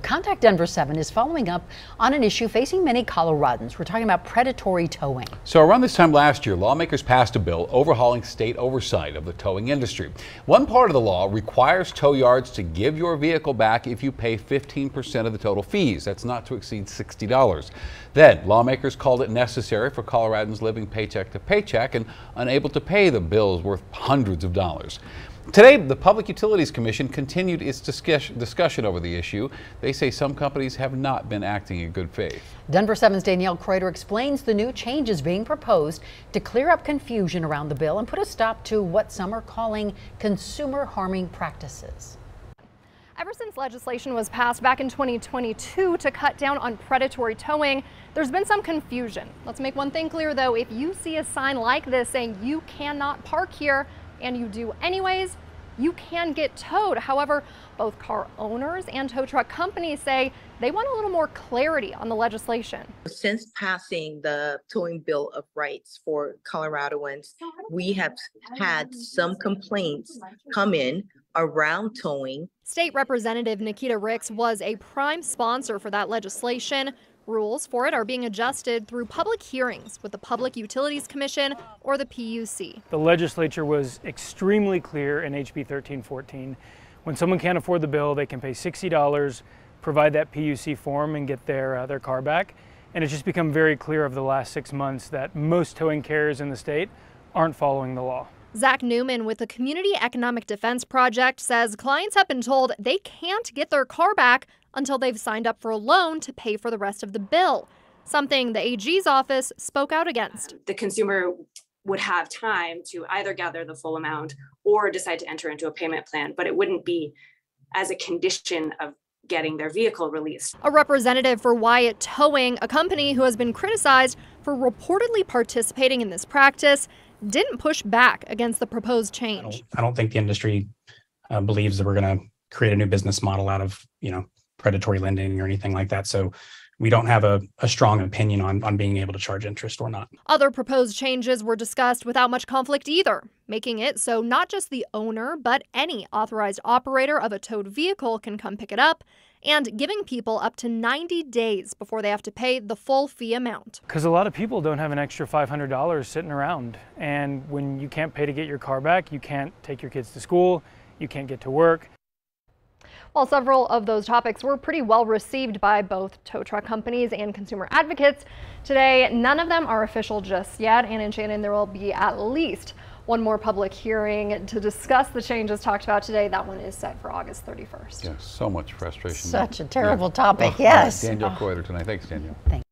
Contact Denver 7 is following up on an issue facing many Coloradans. We're talking about predatory towing. So around this time last year, lawmakers passed a bill overhauling state oversight of the towing industry. One part of the law requires tow yards to give your vehicle back if you pay 15% of the total fees. That's not to exceed $60. Then lawmakers called it necessary for Coloradans living paycheck to paycheck and unable to pay the bills worth hundreds of dollars. Today, the Public Utilities Commission continued its discussion over the issue. They say some companies have not been acting in good faith. Denver 7's Danielle Kreuter explains the new changes being proposed to clear up confusion around the bill and put a stop to what some are calling consumer harming practices. Ever since legislation was passed back in 2022 to cut down on predatory towing, there's been some confusion. Let's make one thing clear though, if you see a sign like this saying you cannot park here, and you do anyways, you can get towed. However, both car owners and tow truck companies say they want a little more clarity on the legislation. Since passing the Towing Bill of Rights for Coloradoans, we have had some complaints come in around towing. State Representative Nikita Ricks was a prime sponsor for that legislation. Rules for it are being adjusted through public hearings with the Public Utilities Commission or the PUC. The legislature was extremely clear in HB 1314. When someone can't afford the bill, they can pay $60, provide that PUC form and get their car back. And it's just become very clear over the last 6 months that most towing carriers in the state aren't following the law. Zach Newman with the Community Economic Defense Project says clients have been told they can't get their car back until they've signed up for a loan to pay for the rest of the bill, something the AG's office spoke out against. The consumer would have time to either gather the full amount or decide to enter into a payment plan, but it wouldn't be as a condition of getting their vehicle released. A representative for Wyatt Towing, a company who has been criticized for reportedly participating in this practice, didn't push back against the proposed change. I don't think the industry believes that we're going to create a new business model out of, predatory lending or anything like that. So we don't have a strong opinion on being able to charge interest or not. Other proposed changes were discussed without much conflict either, making it so not just the owner, but any authorized operator of a towed vehicle can come pick it up, and giving people up to 90 days before they have to pay the full fee amount. Because a lot of people don't have an extra $500 sitting around. And when you can't pay to get your car back, you can't take your kids to school, you can't get to work. While several of those topics were pretty well received by both tow truck companies and consumer advocates, today none of them are official just yet. And in Shannon, there will be at least one more public hearing to discuss the changes talked about today. That one is set for August 31st. Yeah, so much frustration. Such a terrible topic, yes. Danielle Kreuter tonight. Thanks, Danielle. Thanks.